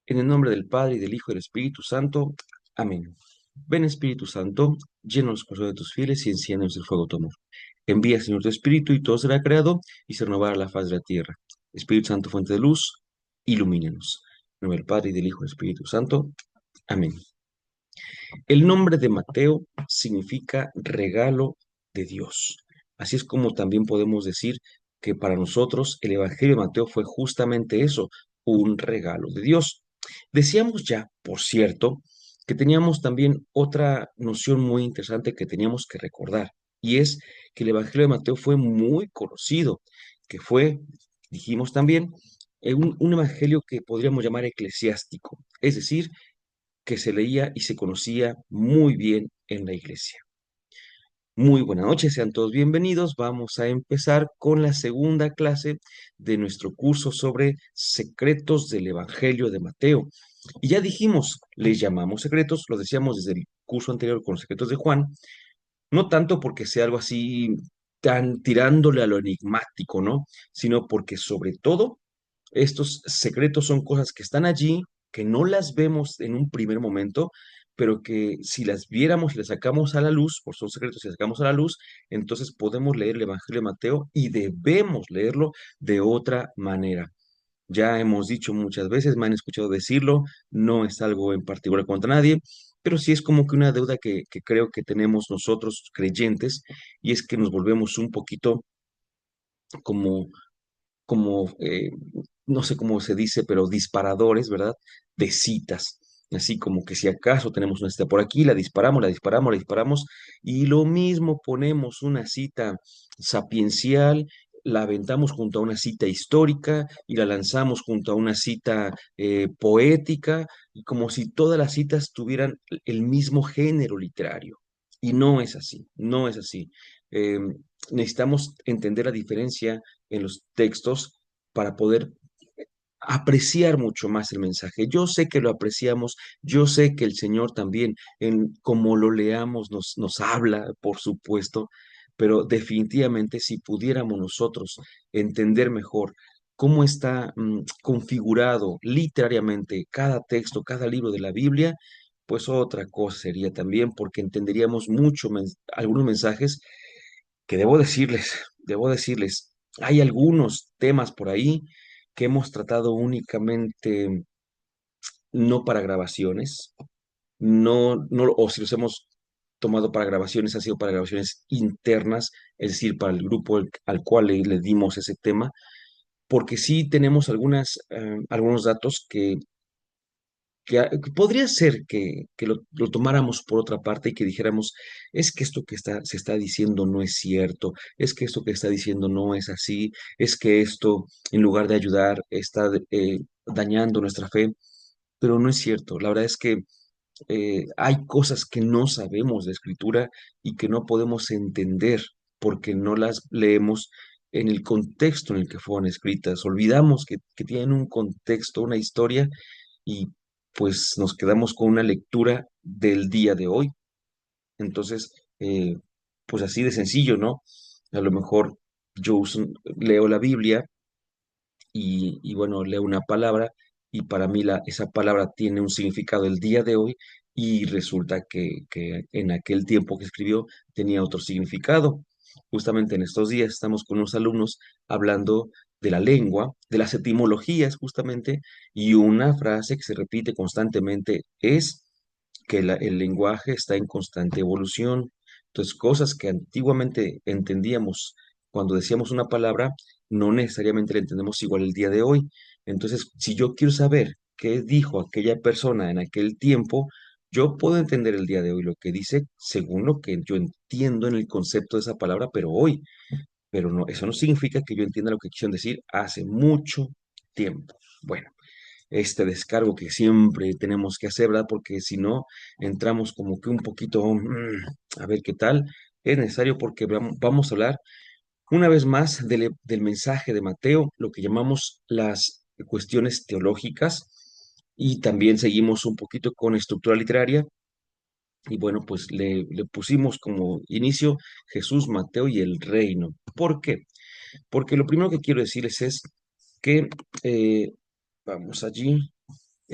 En el nombre del Padre, y del Hijo, y del Espíritu Santo. Amén. Ven, Espíritu Santo, llena los corazones de tus fieles y enciéndenos el fuego de tu amor. Envía, Señor, tu Espíritu, y todo será creado, y se renovará la faz de la tierra. Espíritu Santo, fuente de luz, ilumínenos. En el nombre del Padre, y del Hijo, y del Espíritu Santo. Amén. El nombre de Mateo significa regalo de Dios. Así es como también podemos decir que para nosotros el Evangelio de Mateo fue justamente eso, un regalo de Dios. Decíamos ya, por cierto, que teníamos también otra noción muy interesante que teníamos que recordar, y es que el Evangelio de Mateo fue muy conocido, que fue, dijimos también, un evangelio que podríamos llamar eclesiástico, es decir, que se leía y se conocía muy bien en la iglesia. Muy buenas noches, sean todos bienvenidos. Vamos a empezar con la segunda clase de nuestro curso sobre secretos del Evangelio de Mateo. Y ya dijimos, les llamamos secretos, lo decíamos desde el curso anterior con los secretos de Juan, no tanto porque sea algo así tan tirándole a lo enigmático, ¿no? Sino porque sobre todo estos secretos son cosas que están allí, que no las vemos en un primer momento, pero que si las viéramos y las sacamos a la luz, por son secretos y las sacamos a la luz, entonces podemos leer el Evangelio de Mateo y debemos leerlo de otra manera. Ya hemos dicho muchas veces, me han escuchado decirlo, no es algo en particular contra nadie, pero sí es como que una deuda que creo que tenemos nosotros creyentes, y es que nos volvemos un poquito como como no sé cómo se dice, pero disparadores, ¿verdad? De citas. Así como que si acaso tenemos una cita por aquí, la disparamos, la disparamos, la disparamos, y lo mismo ponemos una cita sapiencial, la aventamos junto a una cita histórica y la lanzamos junto a una cita poética, y como si todas las citas tuvieran el mismo género literario. Y no es así, no es así. Necesitamos entender la diferencia en los textos para poder apreciar mucho más el mensaje. Yo sé que lo apreciamos, yo sé que el Señor también, en como lo leamos, nos habla, por supuesto, pero definitivamente si pudiéramos nosotros entender mejor cómo está configurado literariamente cada texto, cada libro de la Biblia, pues otra cosa sería también, porque entenderíamos mucho algunos mensajes que debo decirles, hay algunos temas por ahí que hemos tratado únicamente no para grabaciones, o si los hemos tomado para grabaciones, han sido para grabaciones internas, es decir, para el grupo al cual le dimos ese tema, porque sí tenemos algunos datos que podría ser que lo tomáramos por otra parte y que dijéramos, es que esto se está diciendo no es cierto, es que esto que está diciendo no es así, es que esto, en lugar de ayudar, está dañando nuestra fe, pero no es cierto. La verdad es que hay cosas que no sabemos de escritura y que no podemos entender porque no las leemos en el contexto en el que fueron escritas. Olvidamos que tienen un contexto, una historia, y pues nos quedamos con una lectura del día de hoy. Entonces, pues así de sencillo, ¿no? A lo mejor leo la Biblia y bueno, leo una palabra y para mí esa palabra tiene un significado el día de hoy, y resulta que en aquel tiempo que escribió tenía otro significado. Justamente en estos días estamos con unos alumnos hablando de la lengua, de las etimologías justamente, y una frase que se repite constantemente es que el lenguaje está en constante evolución. Entonces, cosas que antiguamente entendíamos cuando decíamos una palabra, no necesariamente la entendemos igual el día de hoy. Entonces, si yo quiero saber qué dijo aquella persona en aquel tiempo, yo puedo entender el día de hoy lo que dice según lo que yo entiendo en el concepto de esa palabra, pero hoy. Pero no, eso no significa que yo entienda lo que quisieron decir hace mucho tiempo. Bueno, este descargo que siempre tenemos que hacer, ¿verdad? Porque si no, entramos como que un poquito, a ver qué tal. Es necesario porque vamos a hablar una vez más del mensaje de Mateo, lo que llamamos las cuestiones teológicas, y también seguimos un poquito con estructura literaria. Y bueno, pues le pusimos como inicio Jesús, Mateo y el reino. ¿Por qué? Porque lo primero que quiero decirles es que, vamos allí,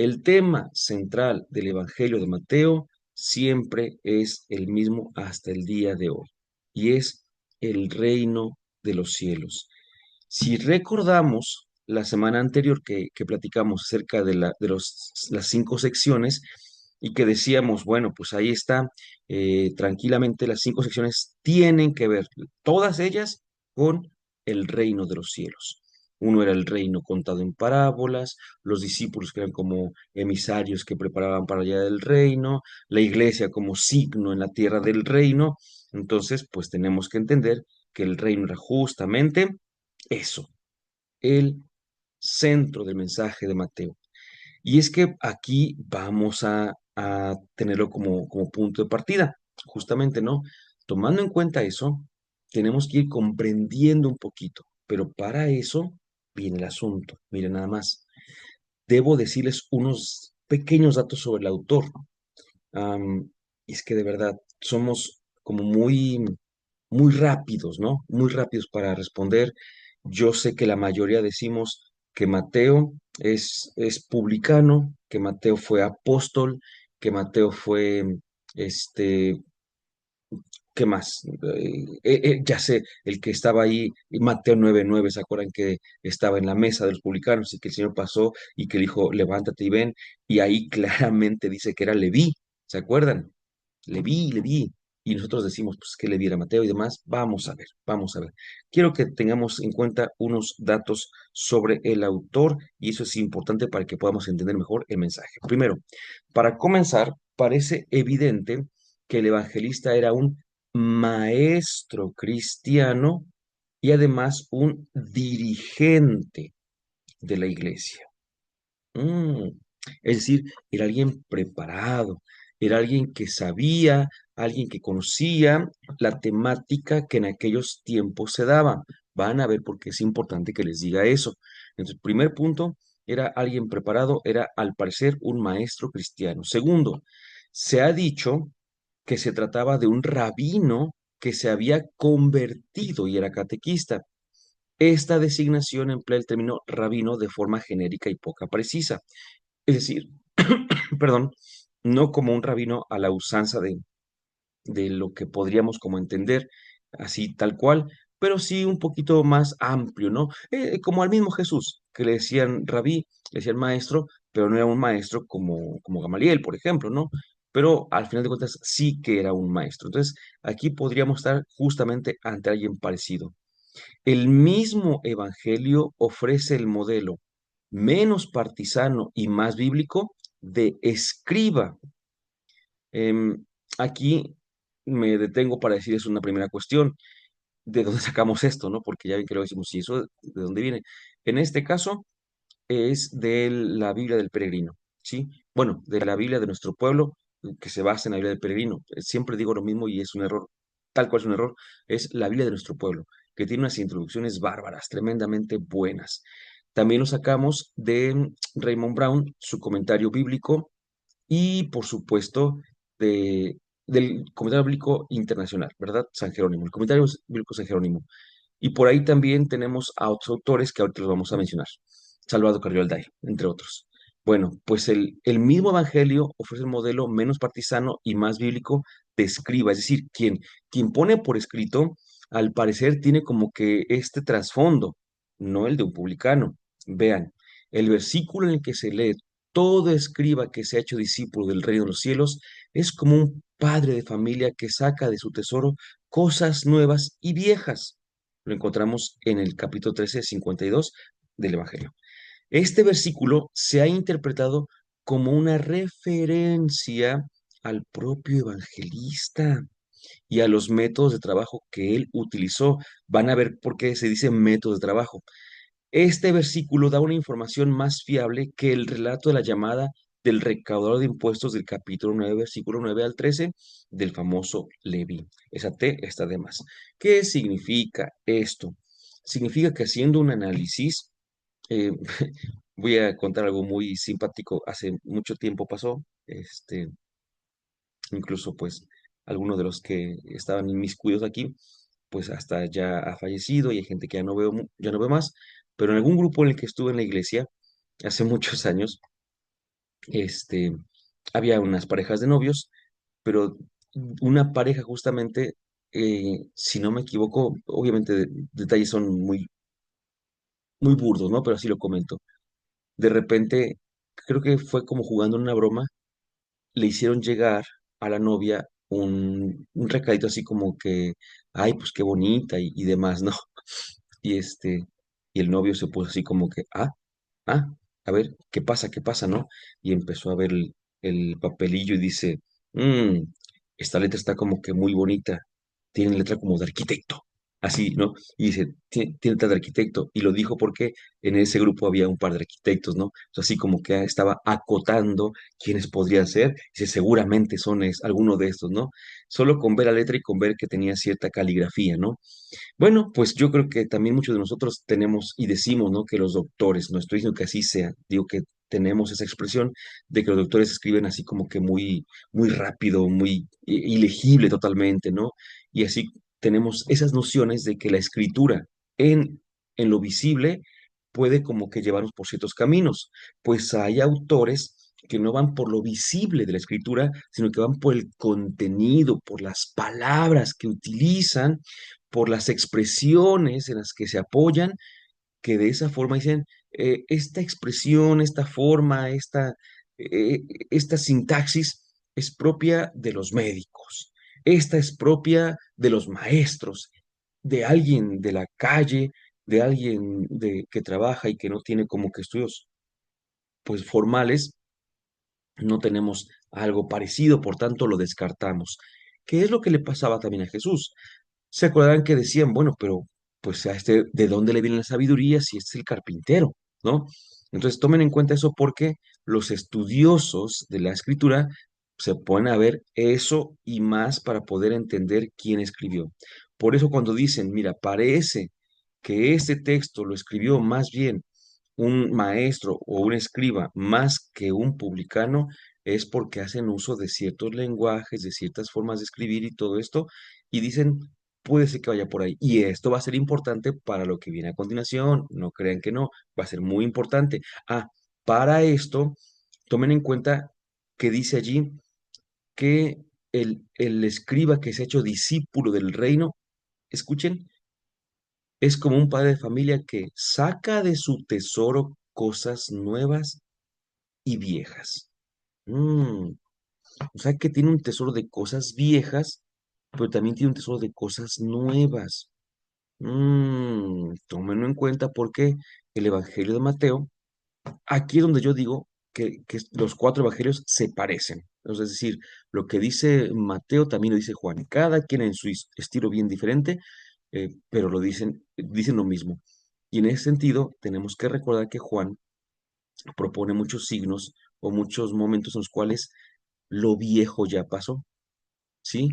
El tema central del Evangelio de Mateo siempre es el mismo hasta el día de hoy, y es el reino de los cielos. Si recordamos la semana anterior que platicamos acerca las 5 secciones y que decíamos, bueno, pues ahí está, tranquilamente las 5 secciones tienen que ver, todas ellas, con el reino de los cielos. Uno era el reino contado en parábolas, los discípulos que eran como emisarios que preparaban para allá del reino, la iglesia como signo en la tierra del reino. Entonces, pues tenemos que entender que el reino era justamente eso, el centro del mensaje de Mateo. Y es que aquí vamos a tenerlo como punto de partida, justamente, ¿no? Tomando en cuenta eso, tenemos que ir comprendiendo un poquito, pero para eso viene el asunto. Miren nada más, debo decirles unos pequeños datos sobre el autor. Y es que de verdad somos como muy rápidos, ¿no? Muy rápidos para responder. Yo sé que la mayoría decimos que Mateo es publicano, que Mateo fue apóstol, que Mateo fue, este, ¿qué más? Ya sé, el que estaba ahí, Mateo 9:9, ¿se acuerdan que estaba en la mesa de los publicanos y que el Señor pasó y que le dijo, levántate y ven? Y ahí claramente dice que era Leví, ¿se acuerdan? Le vi. Y nosotros decimos, pues, que le viera Mateo y demás. Vamos a ver, vamos a ver. Quiero que tengamos en cuenta unos datos sobre el autor y eso es importante para que podamos entender mejor el mensaje. Primero, para comenzar, parece evidente que el evangelista era un maestro cristiano y además un dirigente de la iglesia. Mm, Es decir, era alguien preparado, era alguien que sabía, alguien que conocía la temática que en aquellos tiempos se daba. Van a ver por qué es importante que les diga eso. Entonces, primer punto, era alguien preparado, era al parecer un maestro cristiano. Segundo, se ha dicho que se trataba de un rabino que se había convertido y era catequista. Esta designación emplea el término rabino de forma genérica y poca precisa. Es decir, perdón, no como un rabino a la usanza de lo que podríamos como entender, así tal cual, pero sí un poquito más amplio, ¿no? Como al mismo Jesús, que le decían rabí, le decían maestro, pero no era un maestro como Gamaliel, por ejemplo, ¿no? Pero al final de cuentas sí que era un maestro. Entonces, aquí podríamos estar justamente ante alguien parecido. El mismo Evangelio ofrece el modelo menos partisano y más bíblico de escriba. Em, Aquí me detengo para decir es una primera cuestión, ¿de dónde sacamos esto, no? Porque ya ven que lo decimos, ¿y eso de dónde viene? En este caso es de la Biblia del Peregrino, ¿sí? Bueno, de la Biblia de nuestro pueblo, que se basa en la Biblia del Peregrino. Siempre digo lo mismo y es un error, tal cual es un error, es la Biblia de nuestro pueblo, que tiene unas introducciones bárbaras, tremendamente buenas. También lo sacamos de Raymond Brown, su comentario bíblico, y por supuesto del Comentario Bíblico Internacional, ¿verdad? San Jerónimo, el Comentario Bíblico San Jerónimo. Y por ahí también tenemos a otros autores que ahorita los vamos a mencionar. Salvador Carrillo Alday, entre otros. Bueno, pues el mismo Evangelio ofrece un modelo menos partisano y más bíblico de escriba, es decir, quien pone por escrito, al parecer tiene como que este trasfondo, no el de un publicano. Vean, el versículo en el que se lee, todo escriba que se ha hecho discípulo del reino de los cielos, es como un padre de familia que saca de su tesoro cosas nuevas y viejas. Lo encontramos en el capítulo 13:52 del Evangelio. Este versículo se ha interpretado como una referencia al propio evangelista y a los métodos de trabajo que él utilizó. Van a ver por qué se dice métodos de trabajo. Este versículo da una información más fiable que el relato de la llamada del recaudador de impuestos del capítulo 9, versículo 9 al 13 del famoso Leví. Esa T está de más. ¿Qué significa esto? Significa que haciendo un análisis, eh, voy a contar algo muy simpático. Hace mucho tiempo pasó, incluso pues algunos de los que estaban inmiscuidos aquí, pues hasta ya ha fallecido y hay gente que ya no veo, ya no veo más, pero en algún grupo en el que estuve en la iglesia hace muchos años, este, había unas parejas de novios, pero una pareja justamente, si no me equivoco, obviamente detalles son muy burdos, ¿no? Pero así lo comento. De repente, creo que fue como jugando en una broma, le hicieron llegar a la novia un recadito así como que, ay, pues qué bonita y demás, ¿no? Y y el novio se puso así como que, ah, a ver, qué pasa, no? Y empezó a ver el papelillo y dice, "Mm, esta letra está como que muy bonita, tiene letra como de arquitecto, así, ¿no? Y dice, Tiene letra de arquitecto", y lo dijo porque en ese grupo había un par de arquitectos, ¿no? O sea, así como que estaba acotando quiénes podrían ser, dice, seguramente son alguno de estos, ¿no? Solo con ver la letra y con ver que tenía cierta caligrafía, ¿no? Bueno, pues yo creo que también muchos de nosotros tenemos y decimos, ¿no? Que los doctores, no estoy diciendo que así sea, digo que tenemos esa expresión de que los doctores escriben así como que muy rápido, muy ilegible totalmente, ¿no? Y así tenemos esas nociones de que la escritura en, en lo visible puede como que llevarnos por ciertos caminos, pues hay autores que no van por lo visible de la escritura, sino que van por el contenido, por las palabras que utilizan, por las expresiones en las que se apoyan, que de esa forma dicen, esta expresión, esta forma, eh, esta sintaxis es propia de los médicos, esta es propia de los maestros, de alguien de la calle, de alguien que trabaja y que no tiene como que estudios pues formales, no tenemos algo parecido, por tanto lo descartamos. ¿Qué es lo que le pasaba también a Jesús? Se acordarán que decían, bueno, pero pues ¿de dónde le viene la sabiduría si este es el carpintero, ¿no? Entonces tomen en cuenta eso porque los estudiosos de la escritura se ponen a ver eso y más para poder entender quién escribió. Por eso cuando dicen, mira, parece que este texto lo escribió más bien un maestro o un escriba más que un publicano, es porque hacen uso de ciertos lenguajes, de ciertas formas de escribir y todo esto, y dicen, puede ser que vaya por ahí. Y esto va a ser importante para lo que viene a continuación, no crean que no, va a ser muy importante. Para esto, tomen en cuenta que dice allí que el escriba que se ha hecho discípulo del reino, escuchen, es como un padre de familia que saca de su tesoro cosas nuevas y viejas. Mm, o sea que tiene un tesoro de cosas viejas, pero también tiene un tesoro de cosas nuevas. Tómenlo en cuenta porque el Evangelio de Mateo, aquí es donde yo digo que los cuatro evangelios se parecen. Es decir, lo que dice Mateo también lo dice Juan. Cada quien en su estilo bien diferente, pero dicen lo mismo. Y en ese sentido, tenemos que recordar que Juan propone muchos signos o muchos momentos en los cuales lo viejo ya pasó, ¿sí?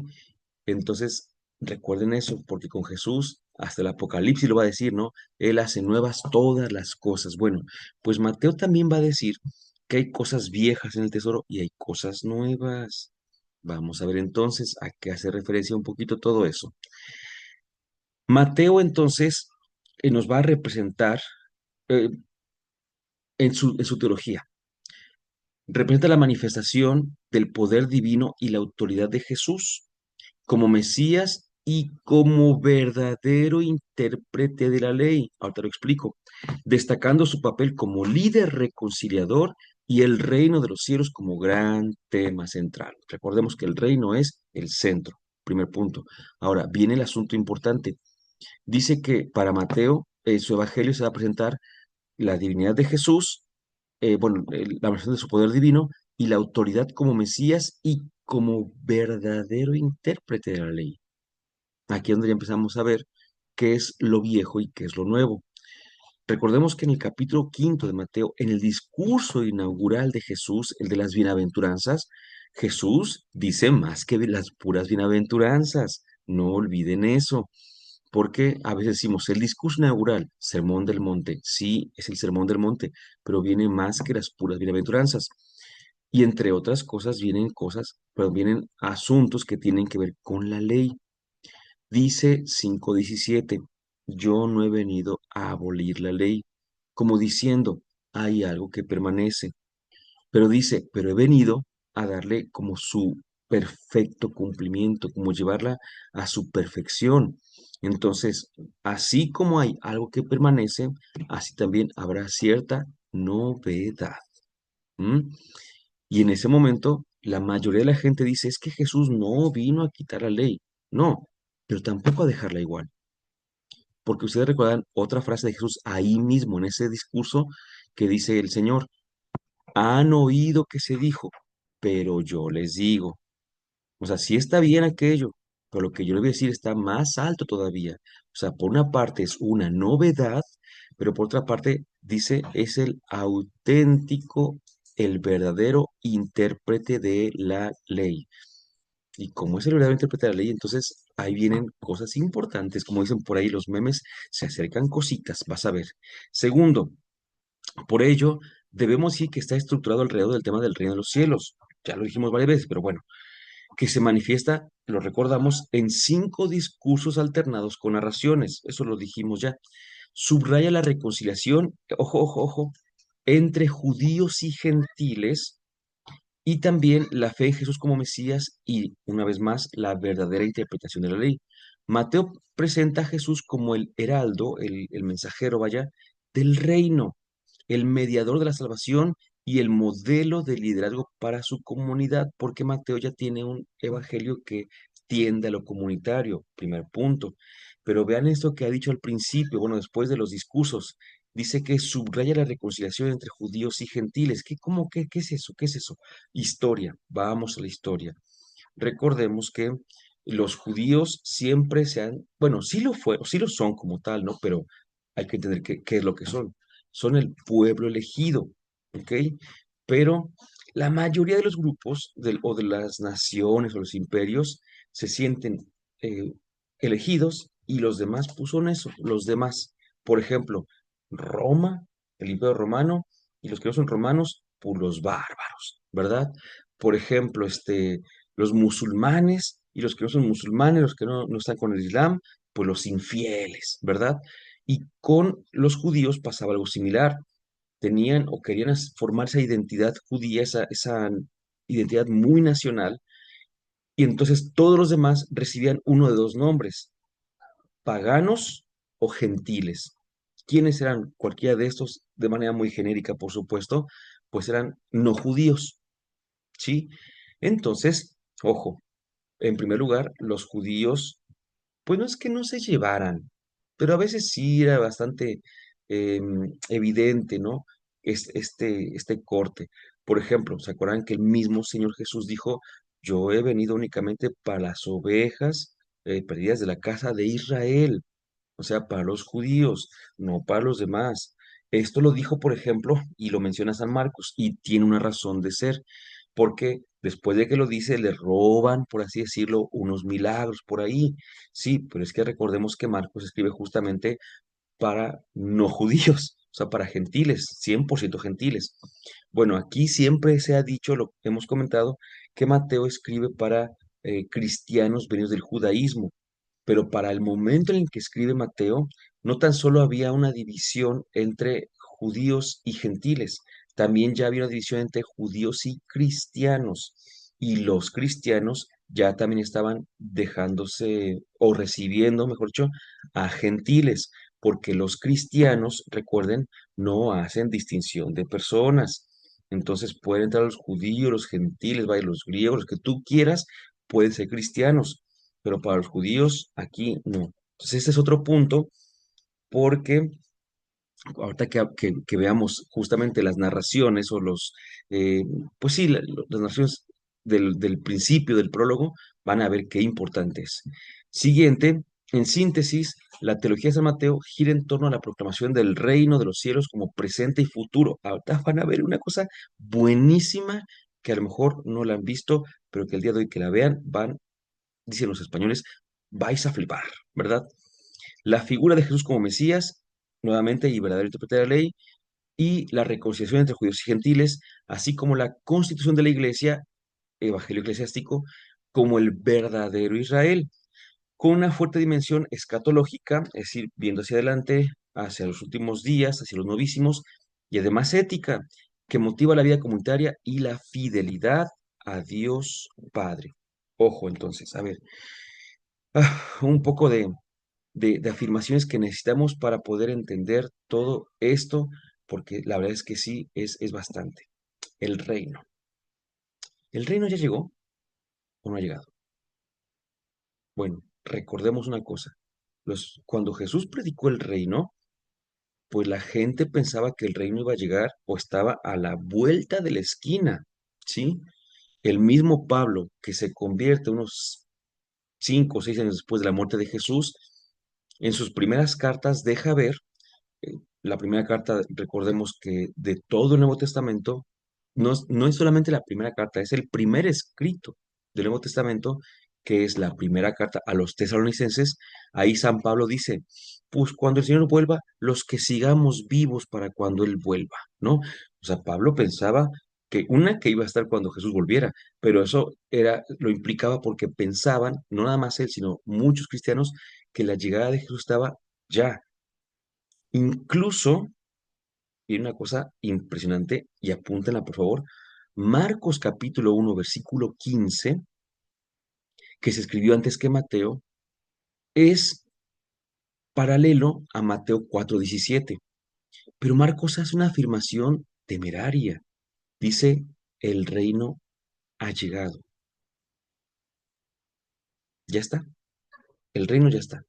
Entonces, recuerden eso, porque con Jesús, hasta el Apocalipsis lo va a decir, ¿no? Él hace nuevas todas las cosas. Bueno, pues Mateo también va a decir que hay cosas viejas en el tesoro y hay cosas nuevas. Vamos a ver entonces a qué hace referencia un poquito todo eso. Mateo entonces nos va a representar eh, en su teología. Representa la manifestación del poder divino y la autoridad de Jesús como Mesías y como verdadero intérprete de la ley. Ahorita lo explico. Destacando su papel como líder reconciliador y el reino de los cielos como gran tema central. Recordemos que el reino es el centro, primer punto. Ahora, viene el asunto importante. Dice que para Mateo, su evangelio se va a presentar la divinidad de Jesús, la versión de su poder divino y la autoridad como Mesías y como verdadero intérprete de la ley. Aquí es donde ya empezamos a ver qué es lo viejo y qué es lo nuevo. Recordemos que en el capítulo quinto de Mateo, en el discurso inaugural de Jesús, el de las bienaventuranzas, Jesús dice más que de las puras bienaventuranzas. No olviden eso, porque a veces decimos el discurso inaugural, sermón del monte. Sí, es el sermón del monte, pero viene más que las puras bienaventuranzas. Y entre otras cosas vienen asuntos que tienen que ver con la ley. Dice 5:17, yo no he venido a abolir la ley, como diciendo, hay algo que permanece. Pero dice, pero he venido a darle como su perfecto cumplimiento, como llevarla a su perfección. Entonces, así como hay algo que permanece, así también habrá cierta novedad. ¿M? Y en ese momento, la mayoría de la gente dice, es que Jesús no vino a quitar la ley. No, pero tampoco a dejarla igual. Porque ustedes recuerdan otra frase de Jesús ahí mismo, en ese discurso que dice el Señor, han oído que se dijo, pero yo les digo. O sea, sí está bien aquello, pero lo que yo le voy a decir está más alto todavía. O sea, por una parte es una novedad, pero por otra parte dice es el auténtico, el verdadero intérprete de la ley. Y como es el verdadero intérprete de la ley, entonces ahí vienen cosas importantes, como dicen por ahí los memes, se acercan cositas, vas a ver. Segundo, por ello, debemos decir que está estructurado alrededor del tema del reino de los cielos. Ya lo dijimos varias veces, pero bueno, que se manifiesta, lo recordamos, en 5 discursos alternados con narraciones. Eso lo dijimos ya. Subraya la reconciliación, ojo, ojo, ojo, entre judíos y gentiles y también la fe en Jesús como Mesías y, una vez más, la verdadera interpretación de la ley. Mateo presenta a Jesús como el heraldo, el mensajero, vaya, del reino, el mediador de la salvación y el modelo de liderazgo para su comunidad, porque Mateo ya tiene un evangelio que tiende a lo comunitario, primer punto. Pero vean esto que ha dicho al principio, bueno, después de los discursos, dice que subraya la reconciliación entre judíos y gentiles. ¿Qué es eso? ¿Qué es eso? Historia, vamos a la historia. Recordemos que los judíos siempre se han, bueno, sí lo fue, sí lo son como tal, ¿no? Pero hay que entender qué es lo que son. Son el pueblo elegido, ¿ok? Pero la mayoría de los grupos o de las naciones o los imperios se sienten eh, elegidos y los demás, pues son eso, los demás. Por ejemplo, Roma, el imperio romano, y los que no son romanos, pues los bárbaros, ¿verdad? Por ejemplo, los musulmanes y los que no son musulmanes, los que no están con el Islam, pues los infieles, ¿verdad? Y con los judíos pasaba algo similar. Tenían o querían formar esa identidad judía, esa identidad muy nacional, y entonces todos los demás recibían uno de dos nombres, paganos o gentiles. ¿Quiénes eran cualquiera de estos? De manera muy genérica, por supuesto, pues eran no judíos, ¿sí? Entonces, ojo, en primer lugar, los judíos, pues no es que no se llevaran, pero a veces sí era bastante evidente, ¿no? Este corte. Por ejemplo, ¿se acuerdan que el mismo Señor Jesús dijo, yo he venido únicamente para las ovejas perdidas de la casa de Israel? O sea, para los judíos, no para los demás. Esto lo dijo, por ejemplo, y lo menciona San Marcos, y tiene una razón de ser, porque después de que lo dice, le roban, por así decirlo, unos milagros por ahí. Sí, pero es que recordemos que Marcos escribe justamente para no judíos, o sea, para gentiles, 100% gentiles. Bueno, aquí siempre se ha dicho, lo hemos comentado, que Mateo escribe para cristianos venidos del judaísmo, pero para el momento en el que escribe Mateo, no tan solo había una división entre judíos y gentiles, también ya había una división entre judíos y cristianos. Y los cristianos ya también estaban dejándose o recibiendo, mejor dicho, a gentiles, porque los cristianos, recuerden, no hacen distinción de personas. Entonces pueden entrar los judíos, los gentiles, vaya, los griegos, los que tú quieras, pueden ser cristianos, pero para los judíos aquí no. Entonces, este es otro punto porque ahorita que veamos justamente las narraciones o eh, pues sí, las narraciones del principio del prólogo, van a ver qué importante es. Siguiente, en síntesis, la teología de San Mateo gira en torno a la proclamación del reino de los cielos como presente y futuro. Ahorita van a ver una cosa buenísima que a lo mejor no la han visto, pero que el día de hoy que la vean dicen los españoles, vais a flipar, ¿verdad? La figura de Jesús como Mesías, nuevamente, y verdadero intérprete de la ley, y la reconciliación entre judíos y gentiles, así como la constitución de la iglesia, evangelio eclesiástico, como el verdadero Israel, con una fuerte dimensión escatológica, es decir, viendo hacia adelante, hacia los últimos días, hacia los novísimos, y además ética. que motiva la vida comunitaria y la fidelidad a Dios Padre. Ojo, entonces, a ver, un poco de afirmaciones que necesitamos para poder entender todo esto, porque la verdad es que sí, es bastante. El reino. ¿El reino ya llegó o no ha llegado? Bueno, recordemos una cosa. Cuando Jesús predicó el reino, pues la gente pensaba que el reino iba a llegar o estaba a la vuelta de la esquina, ¿sí? El mismo Pablo, que se convierte unos 5 o 6 años después de la muerte de Jesús, en sus primeras cartas deja ver, la primera carta, recordemos que de todo el Nuevo Testamento, no es solamente la primera carta, es el primer escrito del Nuevo Testamento, que es la primera carta a los tesalonicenses. Ahí San Pablo dice, pues cuando el Señor vuelva, los que sigamos vivos para cuando Él vuelva, ¿no? O sea, Pablo pensaba que iba a estar cuando Jesús volviera, pero eso lo implicaba porque pensaban, no nada más él, sino muchos cristianos, que la llegada de Jesús estaba ya. Incluso, y una cosa impresionante, y apúntenla por favor, Marcos capítulo 1 versículo 15, que se escribió antes que Mateo, es paralelo a Mateo 4:17. Pero Marcos hace una afirmación temeraria. Dice, el reino ha llegado. Ya está, el reino ya está,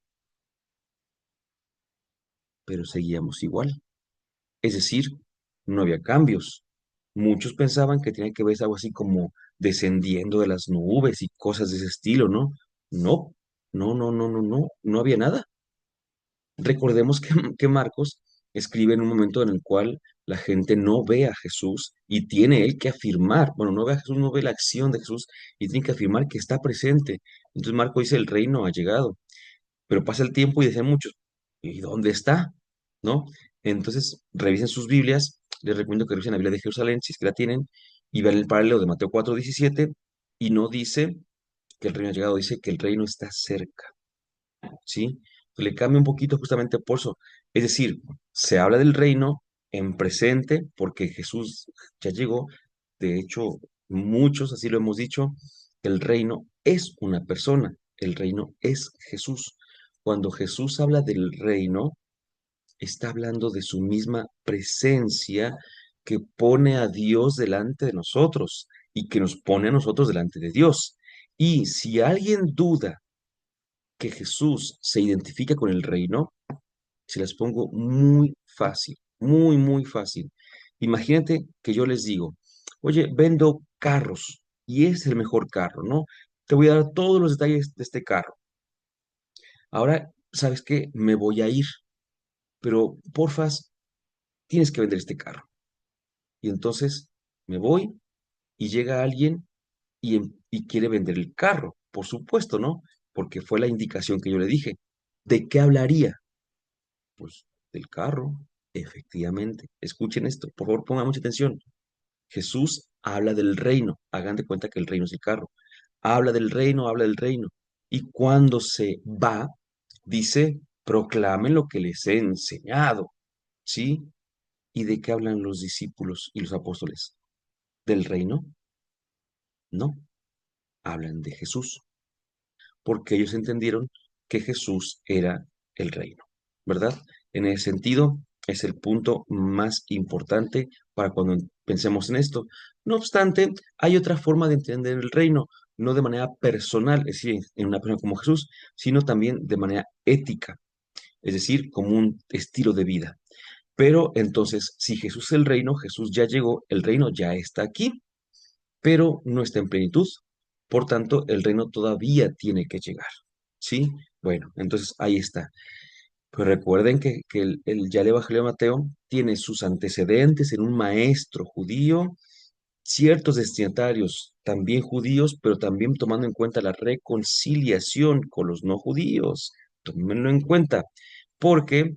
pero seguíamos igual. Es decir, no había cambios. Muchos pensaban que tenía que ver algo así como descendiendo de las nubes y cosas de ese estilo, ¿no? No, no había nada. Recordemos que Marcos escribe en un momento en el cual la gente no ve a Jesús y tiene él que afirmar, bueno, no ve a Jesús, no ve la acción de Jesús y tiene que afirmar que está presente. Entonces Marcos dice, el reino ha llegado. Pero pasa el tiempo y decían muchos, ¿y dónde está? ¿No? Entonces, revisen sus Biblias, les recomiendo que revisen la Biblia de Jerusalén, si es que la tienen, y vean el paralelo de Mateo 4:17, y no dice que el reino ha llegado, dice que el reino está cerca, ¿sí? Le cambia un poquito justamente por eso. Es decir, se habla del reino en presente porque Jesús ya llegó. De hecho, muchos así lo hemos dicho, el reino es una persona, el reino es Jesús. Cuando Jesús habla del reino, está hablando de su misma presencia que pone a Dios delante de nosotros y que nos pone a nosotros delante de Dios. Y si alguien duda que Jesús se identifica con el reino, se las pongo muy fácil, muy, muy fácil. Imagínate que yo les digo, oye, vendo carros y es el mejor carro, ¿no? Te voy a dar todos los detalles de este carro. Ahora, ¿sabes qué? Me voy a ir, pero porfas, tienes que vender este carro. Y entonces me voy y llega alguien y quiere vender el carro, por supuesto, ¿no? Porque fue la indicación que yo le dije. ¿De qué hablaría? Pues del carro, efectivamente. Escuchen esto, por favor, pongan mucha atención. Jesús habla del reino. Hagan de cuenta que el reino es el carro. Habla del reino, habla del reino. Y cuando se va, dice, proclamen lo que les he enseñado. ¿Sí? ¿Y de qué hablan los discípulos y los apóstoles? ¿Del reino? No, hablan de Jesús, porque ellos entendieron que Jesús era el reino, ¿verdad? En ese sentido, es el punto más importante para cuando pensemos en esto. No obstante, hay otra forma de entender el reino, no de manera personal, es decir, en una persona como Jesús, sino también de manera ética, es decir, como un estilo de vida. Pero entonces, si Jesús es el reino, Jesús ya llegó, el reino ya está aquí, pero no está en plenitud. Por tanto, el reino todavía tiene que llegar. ¿Sí? Bueno, entonces ahí está. Pues recuerden que ya el Evangelio de Mateo tiene sus antecedentes en un maestro judío, ciertos destinatarios también judíos, pero también tomando en cuenta la reconciliación con los no judíos. Tómenlo en cuenta, porque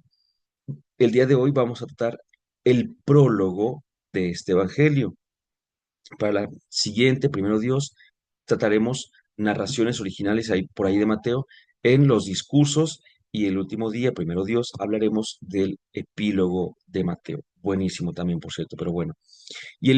el día de hoy vamos a tratar el prólogo de este Evangelio. Para la siguiente, primero Dios, trataremos narraciones originales ahí, por ahí de Mateo en los discursos y el último día, primero Dios, hablaremos del epílogo de Mateo. buenísimo también, por cierto, pero bueno. Y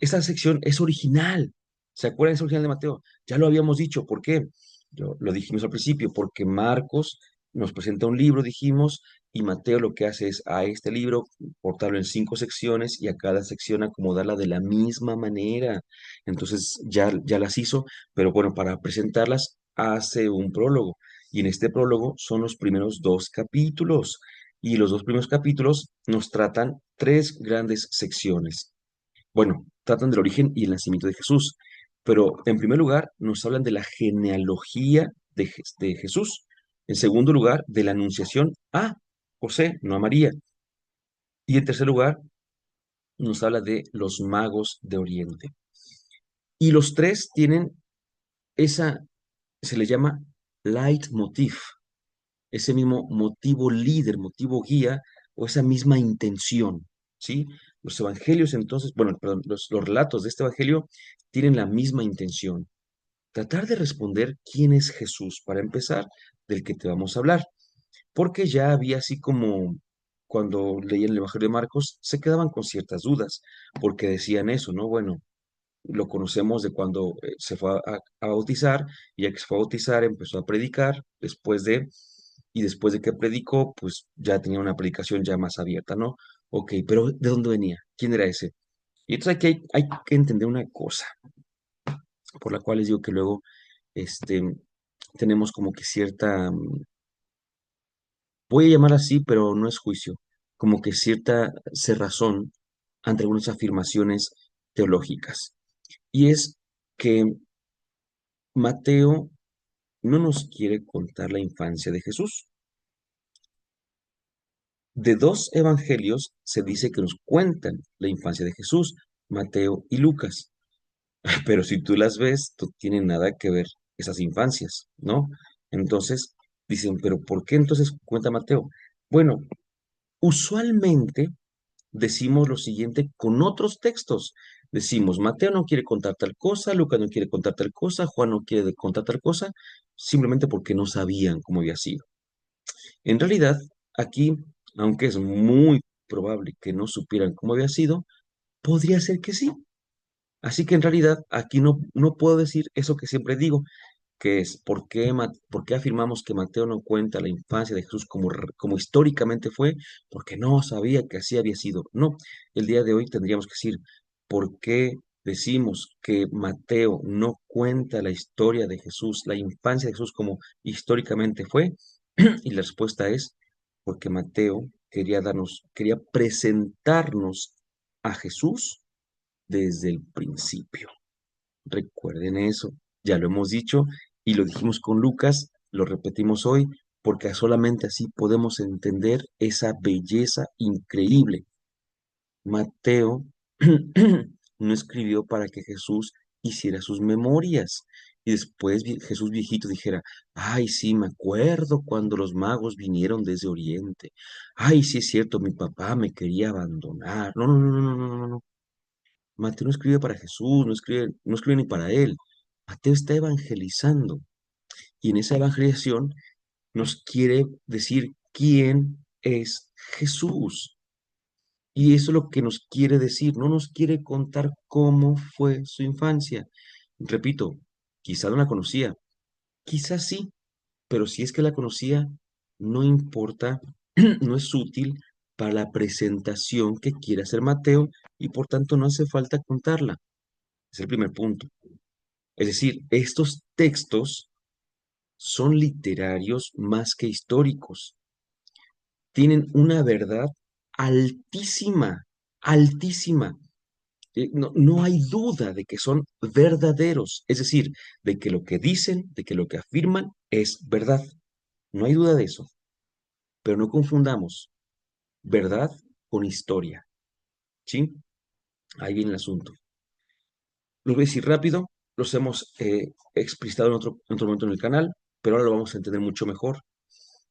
esta sección es original. ¿Se acuerdan? Es original de Mateo. Ya lo habíamos dicho. ¿Por qué? Lo dijimos al principio, porque Marcos nos presenta un libro, dijimos, y Mateo lo que hace es a este libro cortarlo en 5 secciones y a cada sección acomodarla de la misma manera. Entonces ya las hizo, pero bueno, para presentarlas hace un prólogo. Y en este prólogo son los primeros 2 capítulos. Y los 2 primeros capítulos nos tratan 3 grandes secciones. Bueno, tratan del origen y el nacimiento de Jesús, pero en primer lugar nos hablan de la genealogía de Jesús. En segundo lugar, de la anunciación a José, no a María. Y en tercer lugar, nos habla de los magos de Oriente. Y los tres tienen esa, se le llama leitmotiv, ese mismo motivo líder, motivo guía o esa misma intención, ¿sí? Los evangelios entonces, bueno, perdón, los relatos de este evangelio tienen la misma intención, tratar de responder quién es Jesús, para empezar, del que te vamos a hablar, porque ya había así como cuando leían el Evangelio de Marcos, se quedaban con ciertas dudas, porque decían eso, ¿no? Bueno, lo conocemos de cuando se fue a bautizar, y ya que se fue a bautizar, empezó a predicar, y después de que predicó, pues ya tenía una predicación ya más abierta, ¿no? Ok, pero ¿de dónde venía? ¿Quién era ese? Y entonces aquí hay que entender una cosa, por la cual les digo que luego este, tenemos como que cierta, voy a llamar así, pero no es juicio, como que cierta cerrazón ante algunas afirmaciones teológicas. Y es que Mateo no nos quiere contar la infancia de Jesús. De 2 evangelios se dice que nos cuentan la infancia de Jesús, Mateo y Lucas. Pero si tú las ves, no tienen nada que ver esas infancias, ¿no? Entonces dicen, pero ¿por qué entonces cuenta Mateo? Bueno, usualmente decimos lo siguiente con otros textos. Decimos, Mateo no quiere contar tal cosa, Lucas no quiere contar tal cosa, Juan no quiere contar tal cosa, simplemente porque no sabían cómo había sido. En realidad, aquí, aunque es muy probable que no supieran cómo había sido, podría ser que sí. Así que en realidad aquí no puedo decir eso que siempre digo, que es por qué afirmamos que Mateo no cuenta la infancia de Jesús como históricamente fue, porque no sabía que así había sido. No, el día de hoy tendríamos que decir, ¿por qué decimos que Mateo no cuenta la historia de Jesús, la infancia de Jesús como históricamente fue? Y la respuesta es porque Mateo quería presentarnos a Jesús desde el principio. Recuerden eso, ya lo hemos dicho y lo dijimos con Lucas, lo repetimos hoy, porque solamente así podemos entender esa belleza increíble. Mateo no escribió para que Jesús hiciera sus memorias y después Jesús viejito dijera, ay, sí, me acuerdo cuando los magos vinieron desde Oriente. Ay, sí es cierto, mi papá me quería abandonar. No, no, no, no, no, no, no, no. Mateo no escribe para Jesús, no escribe ni para él. Mateo está evangelizando y en esa evangelización nos quiere decir quién es Jesús. Y eso es lo que nos quiere decir, no nos quiere contar cómo fue su infancia. Repito, quizá no la conocía, quizás sí, pero si es que la conocía, no importa, no es útil para la presentación que quiere hacer Mateo y por tanto no hace falta contarla. Es el primer punto. Es decir, estos textos son literarios más que históricos. Tienen una verdad altísima, altísima. No hay duda de que son verdaderos, es decir, de que lo que dicen, de que lo que afirman es verdad. No hay duda de eso. Pero no confundamos verdad con historia. ¿Sí? Ahí viene el asunto. Los voy a decir rápido, los hemos explicitado en otro momento en el canal, pero ahora lo vamos a entender mucho mejor.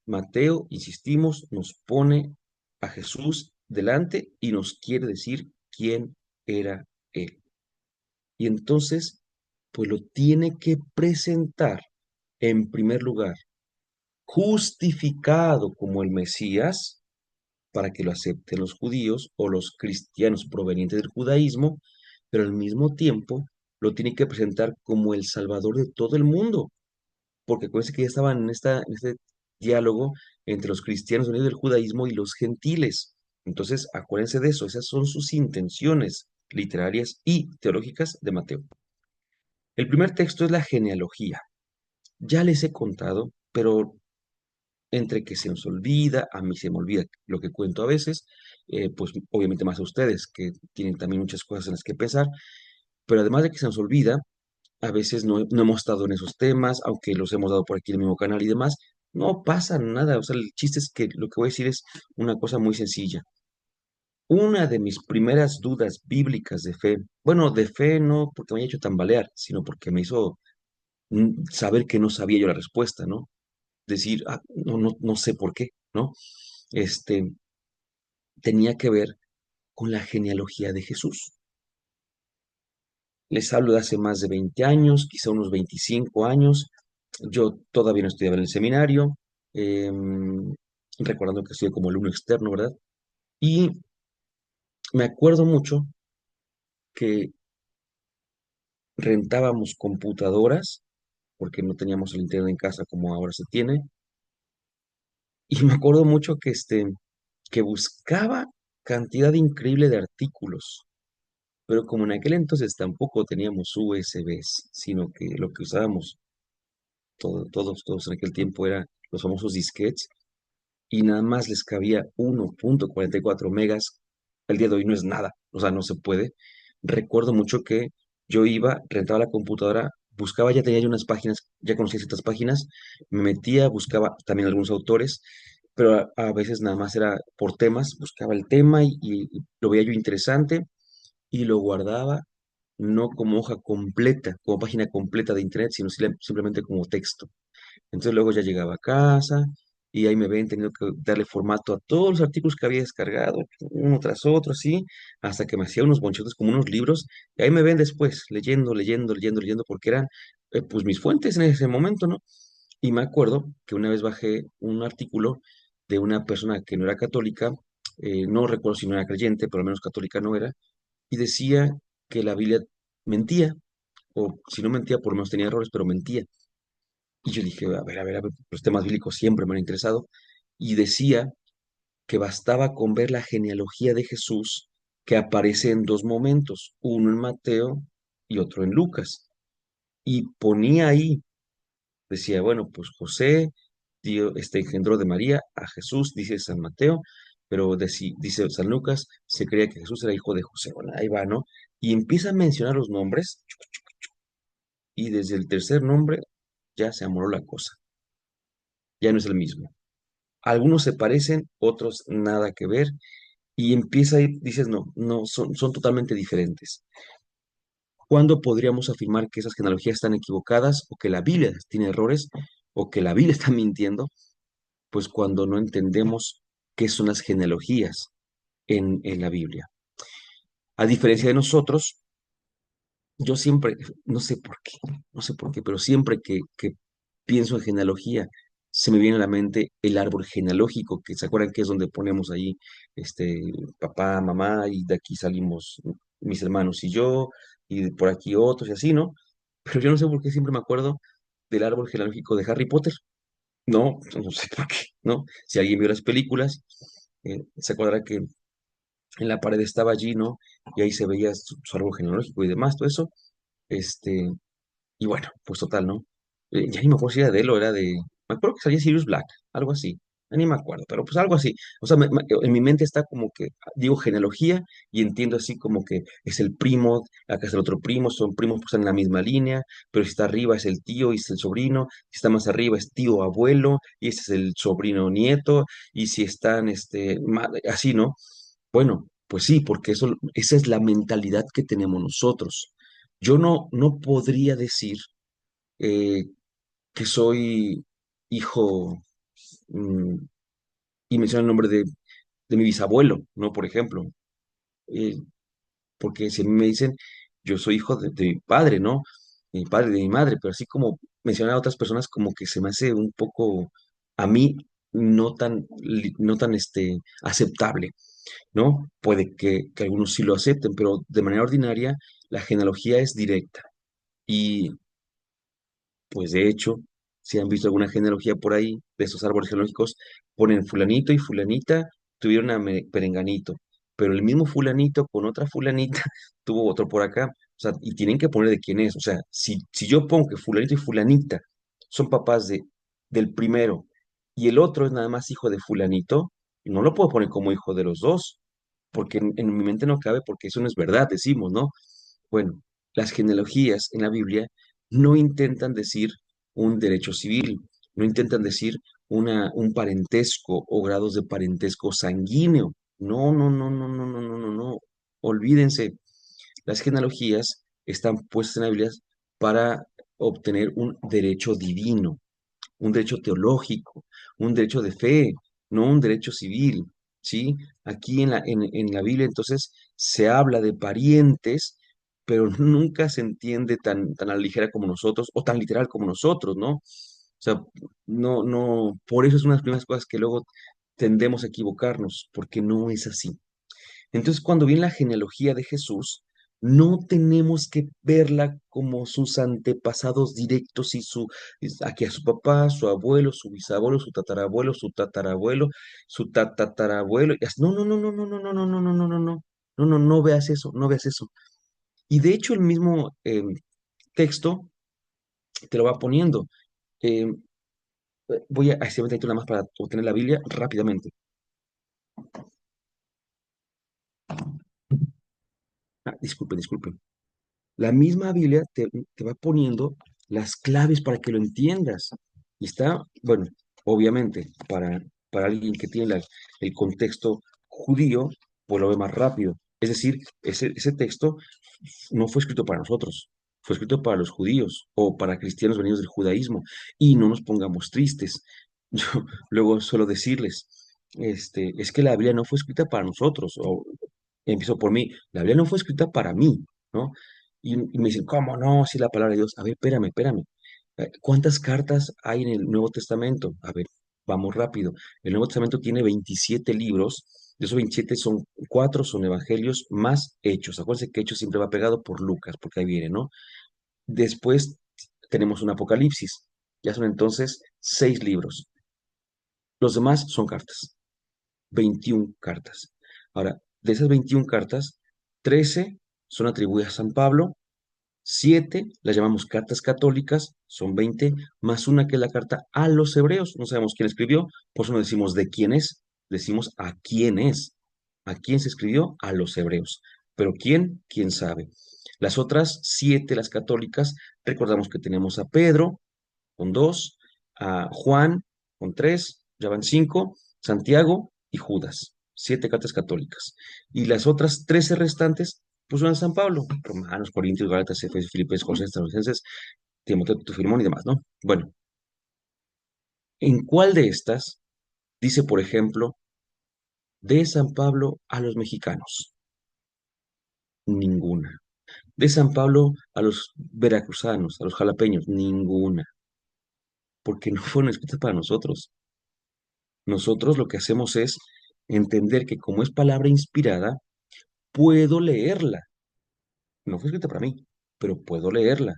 Mateo, insistimos, nos pone a Jesús delante y nos quiere decir quién era Él. Y entonces, pues lo tiene que presentar en primer lugar, justificado como el Mesías, para que lo acepten los judíos o los cristianos provenientes del judaísmo, pero al mismo tiempo lo tiene que presentar como el Salvador de todo el mundo, porque acuérdense que ya estaban en este diálogo entre los cristianos unidos del judaísmo y los gentiles. Entonces, acuérdense de eso, esas son sus intenciones literarias y teológicas de Mateo. El primer texto es la genealogía. Ya les he contado, pero entre que se nos olvida, a mí se me olvida lo que cuento a veces, pues obviamente más a ustedes, que tienen también muchas cosas en las que pensar, pero además de que se nos olvida, a veces no hemos estado en esos temas, aunque los hemos dado por aquí en el mismo canal y demás, no pasa nada, o sea, el chiste es que lo que voy a decir es una cosa muy sencilla. Una de mis primeras dudas bíblicas de fe, bueno, de fe no porque me haya hecho tambalear, sino porque me hizo saber que no sabía yo la respuesta, ¿no? Decir, no sé por qué, ¿no? Este, tenía que ver con la genealogía de Jesús. Les hablo de hace más de 20 años, quizá unos 25 años. Yo todavía no estudiaba en el seminario, recordando que estudié como alumno externo, ¿verdad? Y me acuerdo mucho que rentábamos computadoras, porque no teníamos el internet en casa como ahora se tiene, y me acuerdo mucho que buscaba cantidad increíble de artículos. Pero como en aquel entonces tampoco teníamos USBs, sino que lo que usábamos todos en aquel tiempo eran los famosos disquetes, y nada más les cabía 1.44 megas. El día de hoy no es nada, o sea, no se puede. Recuerdo mucho que yo iba, rentaba la computadora, buscaba, ya tenía yo unas páginas, ya conocía ciertas páginas, me metía, buscaba también algunos autores, pero a veces nada más era por temas, buscaba el tema y lo veía yo interesante y lo guardaba no como hoja completa, como página completa de internet, sino simplemente como texto. Entonces luego ya llegaba a casa y ahí me ven teniendo que darle formato a todos los artículos que había descargado, uno tras otro, así, hasta que me hacía unos bonchotes como unos libros, y ahí me ven después, leyendo, porque eran pues mis fuentes en ese momento, ¿no? Y me acuerdo que una vez bajé un artículo de una persona que no era católica, no recuerdo si no era creyente, pero al menos católica no era, y decía que la Biblia mentía, o si no mentía, por lo menos tenía errores, pero mentía. Y yo dije, a ver, los temas bíblicos siempre me han interesado. Y decía que bastaba con ver la genealogía de Jesús, que aparece en dos momentos, uno en Mateo y otro en Lucas. Y ponía ahí, decía, bueno, pues José engendró de María a Jesús, dice San Mateo, pero dice San Lucas, se creía que Jesús era hijo de José. Bueno, ahí va, ¿no? Y empieza a mencionar los nombres, y desde el tercer nombre ya se amoló la cosa, ya no es el mismo. Algunos se parecen, otros nada que ver, y empieza a ir, dices, no, son totalmente diferentes. ¿Cuándo podríamos afirmar que esas genealogías están equivocadas o que la Biblia tiene errores o que la Biblia está mintiendo? Pues cuando no entendemos qué son las genealogías en la Biblia. A diferencia de nosotros, yo siempre, no sé por qué, no sé por qué, pero siempre que pienso en genealogía, se me viene a la mente el árbol genealógico, que se acuerdan que es donde ponemos ahí papá, mamá, y de aquí salimos mis hermanos y yo, y de por aquí otros y así, ¿no? Pero yo no sé por qué siempre me acuerdo del árbol genealógico de Harry Potter. No, no sé por qué, ¿no? Si alguien vio las películas, se acordará que en la pared estaba allí, ¿no? Y ahí se veía su árbol genealógico y demás, todo eso. Este, y bueno, pues total, ¿no? Ya ni me acuerdo si era de él o era de. Me acuerdo que salía Sirius Black, algo así. Ya ni me acuerdo, pero pues algo así. O sea, en mi mente está como que, digo genealogía y entiendo así como que es el primo, acá es el otro primo, son primos, pues están en la misma línea, pero si está arriba es el tío y es el sobrino, si está más arriba es tío abuelo y ese es el sobrino nieto, y si están, así, ¿no? Bueno, pues sí, porque esa es la mentalidad que tenemos nosotros. Yo no podría decir eh, que soy hijo mm, y menciono el nombre de mi bisabuelo, ¿no? Por ejemplo, eh, porque si a mí me dicen, yo soy hijo de mi padre, ¿no? De mi padre, de mi madre, pero así como mencionar a otras personas como que se me hace un poco, a mí, no tan aceptable, ¿no? Puede que algunos sí lo acepten, pero de manera ordinaria la genealogía es directa. Y pues de hecho, si han visto alguna genealogía por ahí de esos árboles genealógicos, ponen fulanito y fulanita tuvieron a perenganito, pero el mismo fulanito con otra fulanita tuvo otro por acá. O sea, y tienen que poner de quién es. O sea, si yo pongo que fulanito y fulanita son papás del primero y el otro es nada más hijo de fulanito, no lo puedo poner como hijo de los dos, porque en mi mente no cabe, porque eso no es verdad, decimos, ¿no? Bueno, las genealogías en la Biblia no intentan decir un derecho civil, no intentan decir un parentesco o grados de parentesco sanguíneo. No, no, no, no, no, no, no, no, no. Olvídense, las genealogías están puestas en la Biblia para obtener un derecho divino, un derecho teológico, un derecho de fe, no un derecho civil, ¿sí? Aquí en la Biblia entonces se habla de parientes, pero nunca se entiende tan a la ligera como nosotros o tan literal como nosotros, ¿no? O sea, no, no, por eso es una de las primeras cosas que luego tendemos a equivocarnos, porque no es así. Entonces, cuando viene la genealogía de Jesús, no tenemos que verla como sus antepasados directos y aquí a su papá, su abuelo, su bisabuelo, su tatarabuelo, su tatarabuelo, su tatarabuelo. No, no, no, no, no, no, no, no, no, no, no, no, no, no, no, no veas eso, no veas eso. Y de hecho, el mismo texto te lo va poniendo. Em, voy a hacer un nada más para obtener la Biblia rápidamente. Disculpen, disculpen. La misma Biblia te va poniendo las claves para que lo entiendas. Y está, bueno, obviamente, para alguien que tiene el contexto judío, pues lo ve más rápido. Es decir, ese texto no fue escrito para nosotros, fue escrito para los judíos o para cristianos venidos del judaísmo. Y no nos pongamos tristes. Yo luego suelo decirles, es que la Biblia no fue escrita para nosotros, o empiezo por mí, la Biblia no fue escrita para mí, ¿no? Y me dicen, ¿cómo no? Si la palabra de Dios. A ver, espérame, espérame. ¿Cuántas cartas hay en el Nuevo Testamento? A ver, vamos rápido. El Nuevo Testamento tiene 27 libros. De esos 27 son 4 son evangelios más hechos. Acuérdense que hechos siempre va pegado por Lucas, porque ahí viene, ¿no? Después tenemos un Apocalipsis. Ya son entonces 6 libros. Los demás son cartas. 21 cartas. Ahora, de esas 21 cartas, 13 son atribuidas a San Pablo, 7 las llamamos cartas católicas, son 20 más una que es la carta a los hebreos. No sabemos quién escribió, por eso no decimos de quién es, decimos a quién es. ¿A quién se escribió? A los hebreos. Pero ¿quién? ¿Quién sabe? Las otras 7, las católicas, recordamos que tenemos a Pedro con 2, a Juan con 3, ya van 5, Santiago y Judas. 7 cartas católicas. Y las otras 13 restantes pues van a San Pablo, Romanos, Corintios, Gálatas, Efesios, Filipenses, Colosenses, Tesalonicenses, Timoteo, Filemón y demás, ¿no? Bueno, ¿en cuál de estas dice, por ejemplo, de San Pablo a los mexicanos? Ninguna. De San Pablo a los veracruzanos, a los jalapeños, ninguna. Porque no fueron escritas para nosotros. Nosotros lo que hacemos es entender que como es palabra inspirada, puedo leerla. No fue escrita para mí, pero puedo leerla.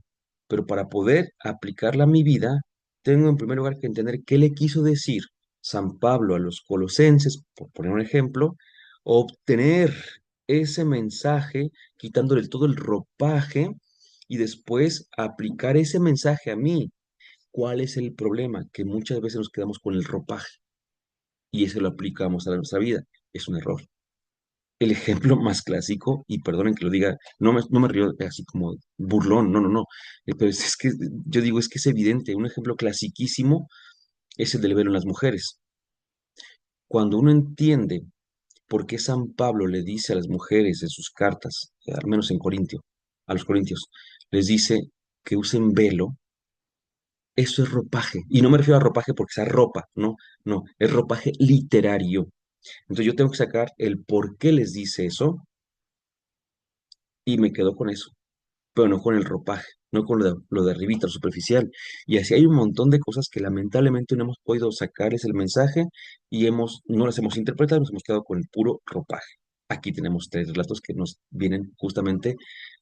Pero para poder aplicarla a mi vida, tengo en primer lugar que entender qué le quiso decir San Pablo a los colosenses, por poner un ejemplo, obtener ese mensaje, quitándole todo el ropaje y después aplicar ese mensaje a mí. ¿Cuál es el problema? Que muchas veces nos quedamos con el ropaje y eso lo aplicamos a nuestra vida. Es un error. El ejemplo más clásico, y perdonen que lo diga, no me río así como burlón, no, no, no, pero es que yo digo, es que es evidente, un ejemplo clasiquísimo es el del velo en las mujeres. Cuando uno entiende por qué San Pablo le dice a las mujeres en sus cartas, al menos en Corintio, a los corintios, les dice que usen velo, eso es ropaje. Y no me refiero a ropaje porque sea ropa, no, no, es ropaje literario. Entonces yo tengo que sacar el por qué les dice eso y me quedo con eso, pero no con el ropaje. no con lo de arribita, lo superficial. Y así hay un montón de cosas que lamentablemente no hemos podido sacarles el mensaje y no las hemos interpretado, nos hemos quedado con el puro ropaje. Aquí tenemos tres relatos que nos vienen justamente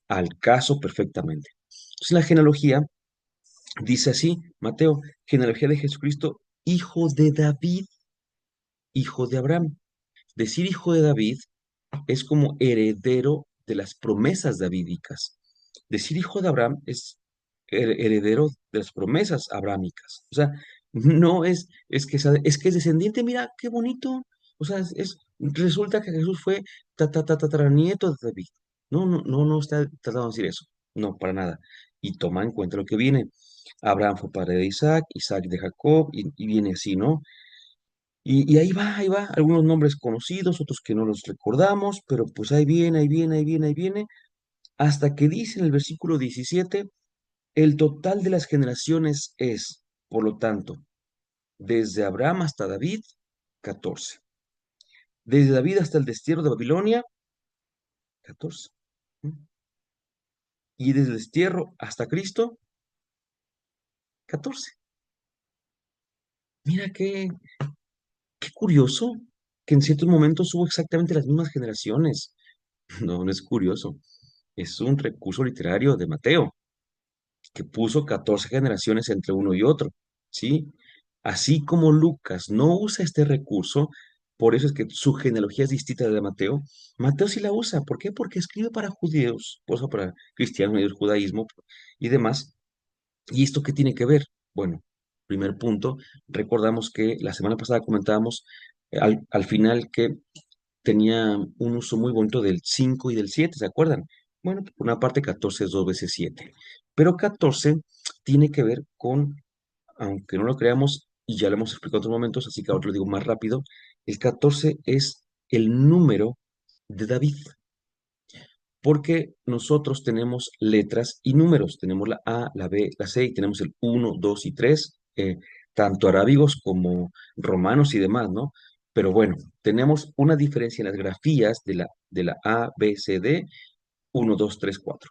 al caso perfectamente. Entonces, la genealogía dice así, Mateo, genealogía de Jesucristo, hijo de David, hijo de Abraham. Decir hijo de David es como heredero de las promesas davídicas. Decir hijo de Abraham es heredero de las promesas abrámicas. O sea, no es que es descendiente, mira, qué bonito. O sea, resulta que Jesús fue tataranieto de David. No está tratando de decir eso. No, para nada. Y toma en cuenta lo que viene. Abraham fue padre de Isaac, Isaac de Jacob, y viene así, ¿no? Y ahí va, algunos nombres conocidos, otros que no los recordamos, pero pues ahí viene, ahí viene, ahí viene, ahí viene, hasta que dice en el versículo 17, el total de las generaciones es, por lo tanto, desde Abraham hasta David, 14. Desde David hasta el destierro de Babilonia, 14. ¿Mm? Y desde el destierro hasta Cristo, 14. Mira qué curioso que en ciertos momentos hubo exactamente las mismas generaciones. No, no es curioso. Es un recurso literario de Mateo, que puso 14 generaciones entre uno y otro, ¿sí? Así como Lucas no usa este recurso, por eso es que su genealogía es distinta de la de Mateo. Mateo sí la usa, ¿por qué? Porque escribe para judíos, por eso para cristianos y el judaísmo y demás. ¿Y esto qué tiene que ver? Bueno, primer punto, recordamos que la semana pasada comentábamos al final que tenía un uso muy bonito del 5 y del 7, ¿se acuerdan? Bueno, por una parte 14 es 2 veces 7, pero 14 tiene que ver con, aunque no lo creamos, y ya lo hemos explicado en otros momentos, así que ahora lo digo más rápido, el 14 es el número de David, porque nosotros tenemos letras y números, tenemos la A, la B, la C, y tenemos el 1, 2 y 3, tanto arábigos como romanos y demás, ¿no? Pero bueno, tenemos una diferencia en las grafías de la A, B, C, D, 1, 2, 3, 4,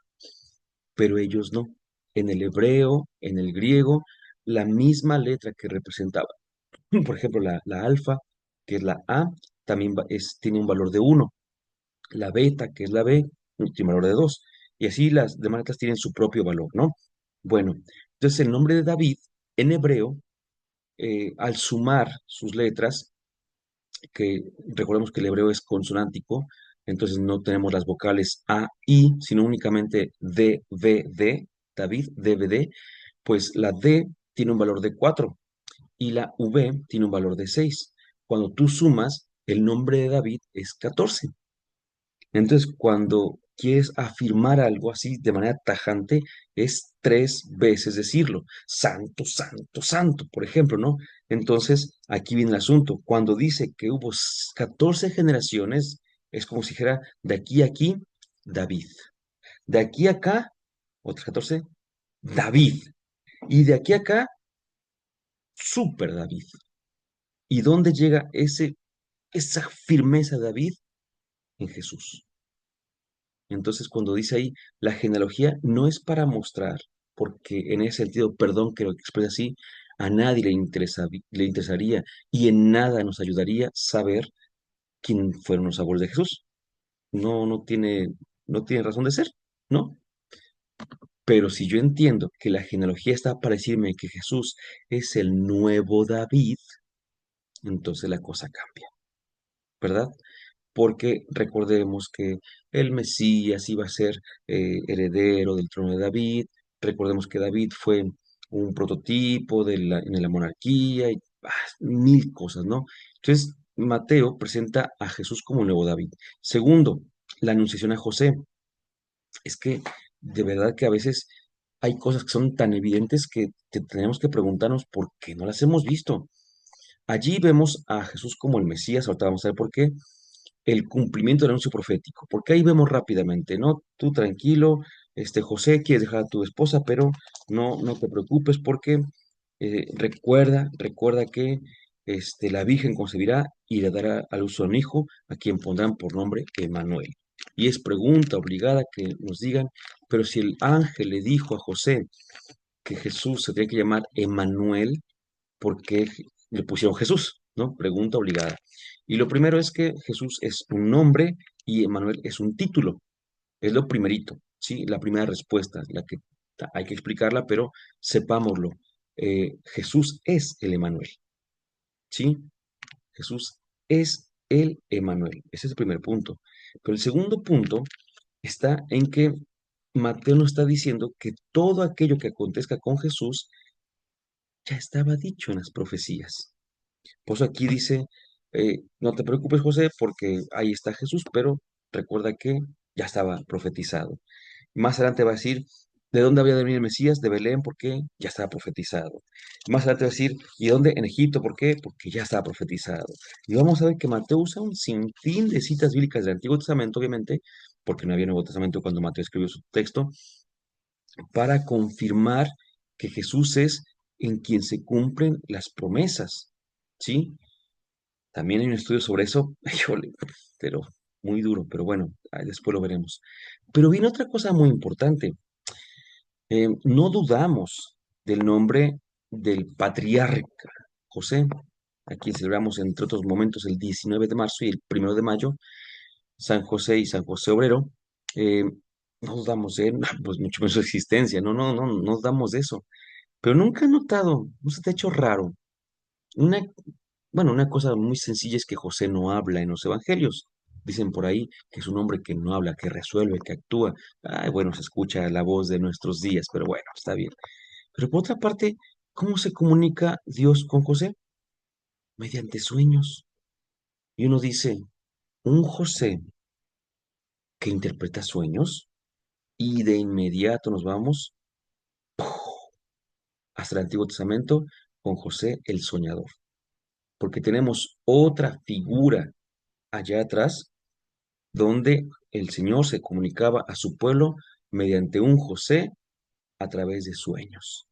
pero ellos no. En el hebreo, en el griego, la misma letra que representaba, por ejemplo, la alfa, que es la A, también tiene un valor de 1, la beta, que es la B, tiene valor de 2, y así las demás letras tienen su propio valor, ¿no? Bueno, entonces el nombre de David en hebreo, al sumar sus letras, que recordemos que el hebreo es consonántico, entonces no tenemos las vocales A, I, sino únicamente D, V, D, David, D, V, D, pues la D tiene un valor de 4 y la V tiene un valor de 6. Cuando tú sumas, el nombre de David es 14. Entonces, cuando quieres afirmar algo así de manera tajante, es tres veces decirlo. Santo, santo, santo, por ejemplo, ¿no? Entonces, aquí viene el asunto. Cuando dice que hubo 14 generaciones, es como si dijera, de aquí a aquí, David. De aquí a acá, otras 14, David. Y de aquí a acá, Super David. ¿Y dónde llega esa firmeza de David? En Jesús. Entonces, cuando dice ahí, la genealogía no es para mostrar, porque en ese sentido, perdón que lo exprese así, a nadie le interesaría y en nada nos ayudaría saber quién fueron los abuelos de Jesús. No tiene razón de ser, ¿no? Pero si yo entiendo que la genealogía está para decirme que Jesús es el nuevo David, entonces la cosa cambia, ¿verdad? Porque recordemos que el Mesías iba a ser heredero del trono de David, recordemos que David fue un prototipo en la monarquía y mil cosas, ¿no? Entonces, Mateo presenta a Jesús como el nuevo David. Segundo, la anunciación a José. Es que de verdad que a veces hay cosas que son tan evidentes que tenemos que preguntarnos por qué no las hemos visto. Allí vemos a Jesús como el Mesías, ahorita vamos a ver por qué, el cumplimiento del anuncio profético, porque ahí vemos rápidamente, ¿no? Tú tranquilo, José, quieres dejar a tu esposa, pero no te preocupes porque recuerda que la Virgen concebirá y le dará a luz a un hijo, a quien pondrán por nombre Emmanuel. Y es pregunta obligada que nos digan Pero si el ángel le dijo a José que Jesús se tenía que llamar Emanuel, ¿por qué le pusieron Jesús? ¿No? Pregunta obligada. Y lo primero es que Jesús es un nombre y Emanuel es un título. Es lo primerito, ¿sí? La primera respuesta, la que hay que explicarla, pero sepámoslo. Jesús es el Emanuel, ¿sí? Jesús es el Emanuel. Ese es el primer punto. Pero el segundo punto está en que Mateo nos está diciendo que todo aquello que acontezca con Jesús ya estaba dicho en las profecías. Por eso aquí dice, no te preocupes, José, porque ahí está Jesús, pero recuerda que ya estaba profetizado. Más adelante va a decir, ¿de dónde había de venir el Mesías? De Belén, porque ya estaba profetizado. Más adelante va a decir, ¿y de dónde? En Egipto, ¿por qué? Porque ya estaba profetizado. Y vamos a ver que Mateo usa un sinfín de citas bíblicas del Antiguo Testamento, obviamente, porque no había Nuevo Testamento cuando Mateo escribió su texto, para confirmar que Jesús es en quien se cumplen las promesas, ¿sí? También hay un estudio sobre eso, híjole, pero muy duro, pero bueno, ahí después lo veremos. Pero viene otra cosa muy importante. No dudamos del nombre del patriarca José, a quien celebramos entre otros momentos el 19 de marzo y el 1 de mayo, San José y San José Obrero. Eh, no dudamos de él, pues mucho menos su existencia, no dudamos de eso. Pero nunca he notado, no se te ha hecho raro. Una, bueno, una cosa muy sencilla es que José no habla en los evangelios. Dicen por ahí que es un hombre que no habla, que resuelve, que actúa. Ay, bueno, se escucha la voz de nuestros días, pero bueno, está bien. Pero por otra parte, ¿cómo se comunica Dios con José? Mediante sueños. Y uno dice, un José que interpreta sueños, y de inmediato nos vamos hasta el Antiguo Testamento con José el soñador, porque tenemos otra figura allá atrás donde el Señor se comunicaba a su pueblo mediante un José a través de sueños.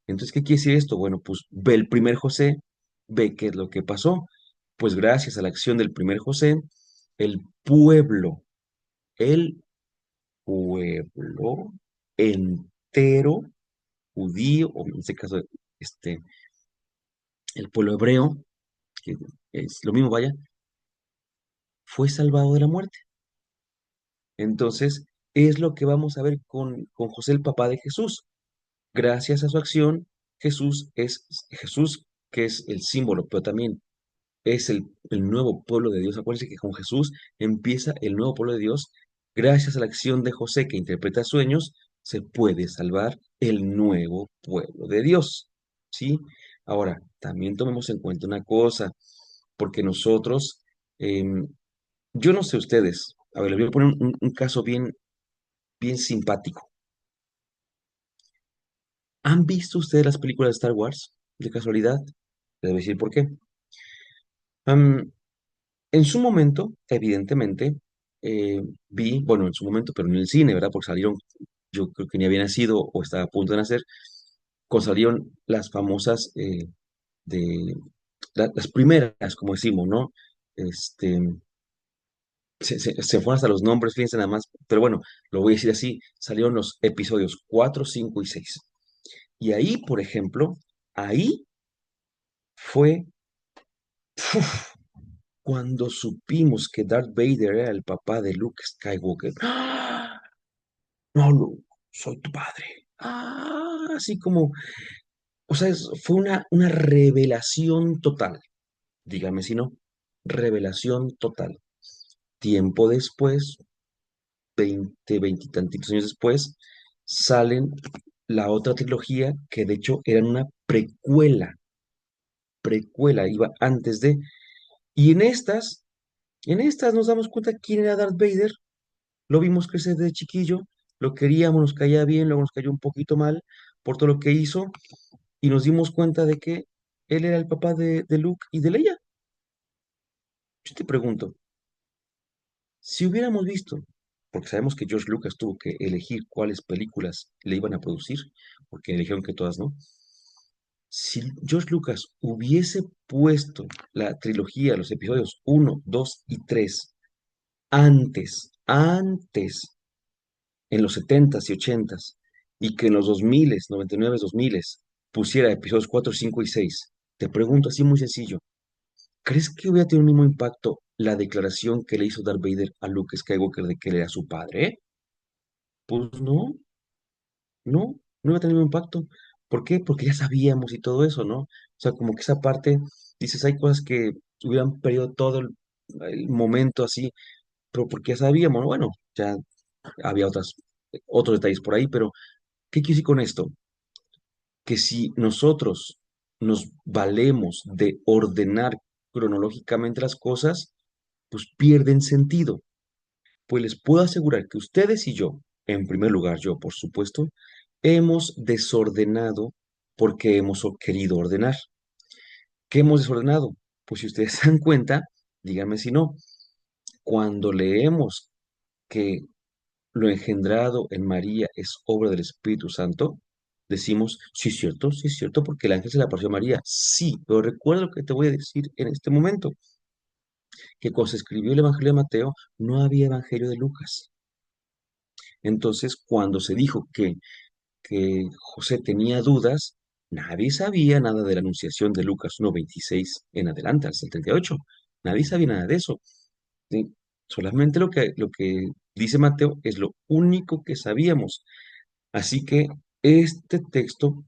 Entonces, ¿qué quiere decir esto? Bueno, pues ve el primer José, ve qué es lo que pasó. Pues gracias a la acción del primer José, el pueblo, el pueblo entero judío, o en este caso, este, el pueblo hebreo, que es lo mismo, vaya, fue salvado de la muerte. Entonces, es lo que vamos a ver con José, el papá de Jesús. Gracias a su acción, Jesús, que es el símbolo, pero también es el nuevo pueblo de Dios. Acuérdense que con Jesús empieza el nuevo pueblo de Dios. Gracias a la acción de José, que interpreta sueños, se puede salvar el nuevo pueblo de Dios. ¿Sí? Ahora, también tomemos en cuenta una cosa, porque nosotros, em, yo no sé ustedes, a ver, les voy a poner un caso bien simpático. ¿Han visto ustedes las películas de Star Wars? De casualidad, les voy a decir por qué. Am, en su momento, evidentemente, bueno, en su momento, pero en el cine, ¿verdad? Porque salieron, yo creo que ni había nacido o estaba a punto de nacer, cuando salieron las famosas, de, las primeras, como decimos, ¿no? Este, se fueron hasta los nombres, fíjense nada más, pero bueno, lo voy a decir así, salieron los episodios 4, 5 y 6. Y ahí, por ejemplo, ahí fue cuando supimos que Darth Vader era el papá de Luke Skywalker. ¡Ah! No, Luke, soy tu padre. Así como, o sea, fue una revelación total. Dígame si no, revelación total. Tiempo después, 20 y tantitos años después, salen la otra trilogía que de hecho eran una precuela, iba antes de, y en estas nos damos cuenta quién era Darth Vader. Lo vimos crecer desde chiquillo, lo queríamos, nos caía bien, luego nos cayó un poquito mal por todo lo que hizo, y nos dimos cuenta de que él era el papá de Luke y de Leia. Yo te pregunto, si hubiéramos visto, porque sabemos que George Lucas tuvo que elegir cuáles películas le iban a producir, porque eligieron que todas no. Si George Lucas hubiese puesto la trilogía, los episodios uno, 2 y 3 antes en los setentas y ochentas y que en los 2000, 99, 2000 pusiera episodios 4, 5 y 6, te pregunto así muy sencillo, ¿crees que hubiera tenido el mismo impacto la declaración que le hizo Darth Vader a Luke Skywalker de que él era su padre? Pues no, no iba a tener el mismo impacto. ¿Por qué? Porque ya sabíamos y todo eso, ¿no? O sea, como que esa parte, dices, hay cosas que hubieran perdido todo el momento así, pero porque ya sabíamos, ¿no? Bueno, ya había otros detalles por ahí, pero ¿qué quiero decir con esto? Que si nosotros nos valemos de ordenar cronológicamente las cosas, pues pierden sentido. Pues les puedo asegurar que ustedes y yo, en primer lugar yo, por supuesto, hemos desordenado porque hemos querido ordenar. ¿Qué hemos desordenado? Pues si ustedes se dan cuenta, díganme si no, cuando leemos que lo engendrado en María es obra del Espíritu Santo, decimos, sí es cierto, porque el ángel se le apareció a María. Sí, pero recuerda lo que te voy a decir en este momento, que cuando se escribió el Evangelio de Mateo, no había Evangelio de Lucas. Entonces, cuando se dijo que José tenía dudas, nadie sabía nada de la anunciación de Lucas 1:26 en adelante, hasta el 38. Nadie sabía nada de eso. ¿Sí? Solamente lo que dice Mateo es lo único que sabíamos. Así que este texto,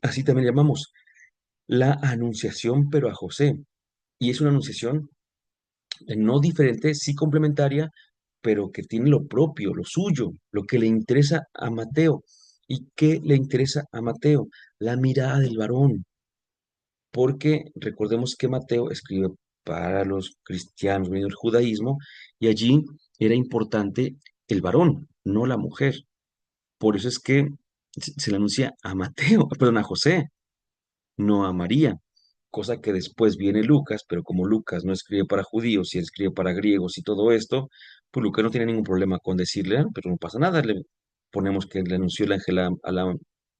así también llamamos la anunciación, pero a José. Y es una anunciación no diferente, sí complementaria, pero que tiene lo propio, lo suyo, lo que le interesa a Mateo. ¿Y qué le interesa a Mateo? La mirada del varón, porque recordemos que Mateo escribe para los cristianos medio del judaísmo y allí era importante el varón, no la mujer. Por eso es que se le anuncia a Mateo, perdón, a José, no a María, cosa que después viene Lucas, pero como Lucas no escribe para judíos y escribe para griegos y todo esto, pues Lucas no tiene ningún problema con decirle, "Ah, pero no pasa nada, le ponemos que le anunció el ángel a la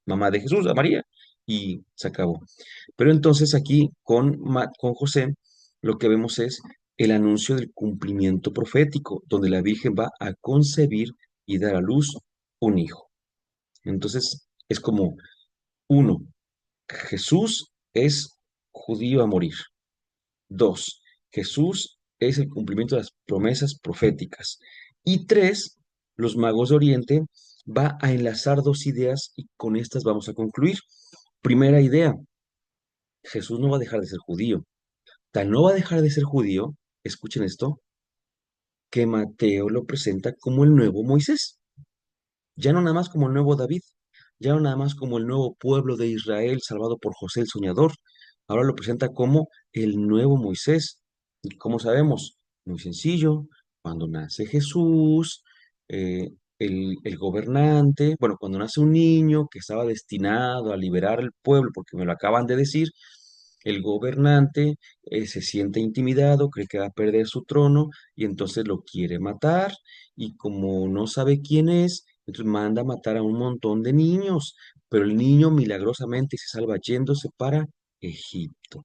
mamá de Jesús, a María, y se acabó. Pero entonces aquí con José lo que vemos es el anuncio del cumplimiento profético, donde la Virgen va a concebir y dar a luz un hijo. Entonces es como, uno, Jesús es judío a morir. Dos, Jesús es el cumplimiento de las promesas proféticas. Y tres, los magos de Oriente va a enlazar dos ideas y con estas vamos a concluir. Primera idea, Jesús no va a dejar de ser judío. Tal no va a dejar de ser judío, escuchen esto, que Mateo lo presenta como el nuevo Moisés. Ya no nada más como el nuevo David, ya no nada más como el nuevo pueblo de Israel salvado por José el soñador, ahora lo presenta como el nuevo Moisés. ¿Y cómo sabemos? Muy sencillo, cuando nace Jesús, eh, el gobernante, bueno, cuando nace un niño que estaba destinado a liberar al pueblo, porque me lo acaban de decir, el gobernante se siente intimidado, cree que va a perder su trono y entonces lo quiere matar y como no sabe quién es, entonces manda a matar a un montón de niños, pero el niño milagrosamente se salva yéndose para Egipto.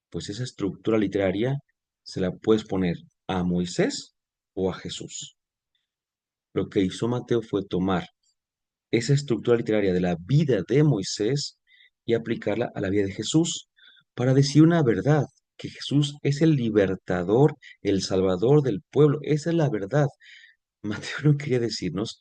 Pues esa estructura literaria se la puedes poner a Moisés o a Jesús. Lo que hizo Mateo fue tomar esa estructura literaria de la vida de Moisés y aplicarla a la vida de Jesús para decir una verdad, que Jesús es el libertador, el salvador del pueblo. Esa es la verdad. Mateo no quería decirnos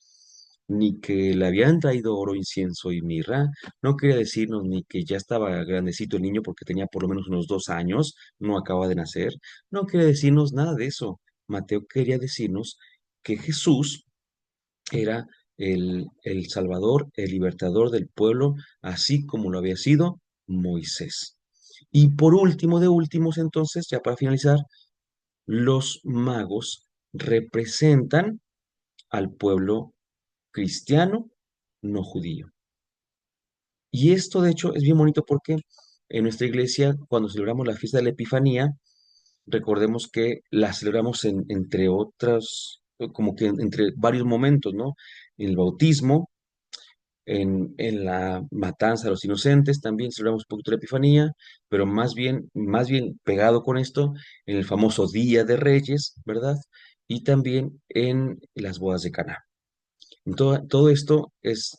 ni que le habían traído oro, incienso y mirra, no quería decirnos ni que ya estaba grandecito el niño porque tenía por lo menos unos 2 años, no acaba de nacer, no quería decirnos nada de eso. Mateo quería decirnos que Jesús era el Salvador, el libertador del pueblo, así como lo había sido Moisés. Y por último, de últimos, entonces, ya para finalizar, los magos representan al pueblo cristiano, no judío. Y esto, de hecho, es bien bonito porque en nuestra iglesia, cuando celebramos la fiesta de la Epifanía, recordemos que la celebramos entre otras, como que entre varios momentos, ¿no? El bautismo, en la matanza de los inocentes, también celebramos un poquito la Epifanía, pero más bien pegado con esto, en el famoso Día de Reyes, ¿verdad? Y también en las bodas de Caná. Todo esto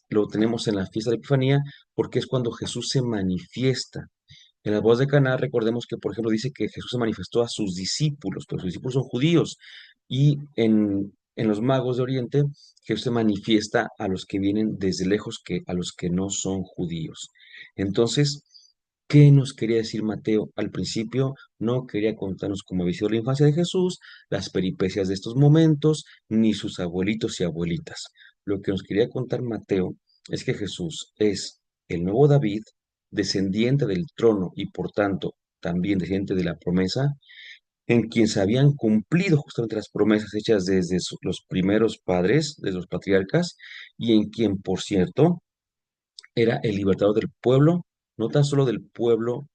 lo tenemos en la fiesta de la Epifanía porque es cuando Jesús se manifiesta. En las bodas de Caná, recordemos que, por ejemplo, dice que Jesús se manifestó a sus discípulos, pero sus discípulos son judíos, y en los magos de Oriente, Jesús se manifiesta a los que vienen desde lejos, a los que no son judíos. Entonces, ¿qué nos quería decir Mateo? Al principio no quería contarnos cómo había sido la infancia de Jesús, las peripecias de estos momentos, ni sus abuelitos y abuelitas. Lo que nos quería contar Mateo es que Jesús es el nuevo David, descendiente del trono y por tanto también descendiente de la promesa, en quien se habían cumplido justamente las promesas hechas desde los primeros padres, desde los patriarcas, y en quien, por cierto, era el libertador del pueblo, no tan solo del pueblo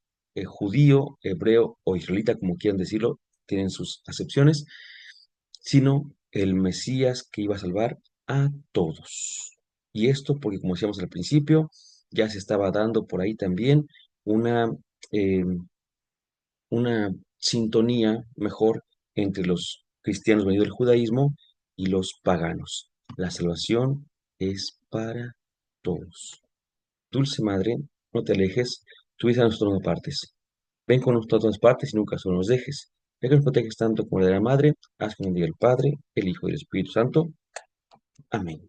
judío, hebreo o israelita, como quieran decirlo, tienen sus acepciones, sino el Mesías que iba a salvar a todos. Y esto porque, como decíamos al principio, ya se estaba dando por ahí también una, eh, una sintonía mejor entre los cristianos venidos del judaísmo y los paganos. La salvación es para todos. Dulce Madre, no te alejes, tu vida a nosotros no partes. Ven con nosotros a todas partes y nunca solo nos dejes. Ya que nos proteges tanto como la de la Madre, haz que nos diga el Padre, el Hijo y el Espíritu Santo. Amén.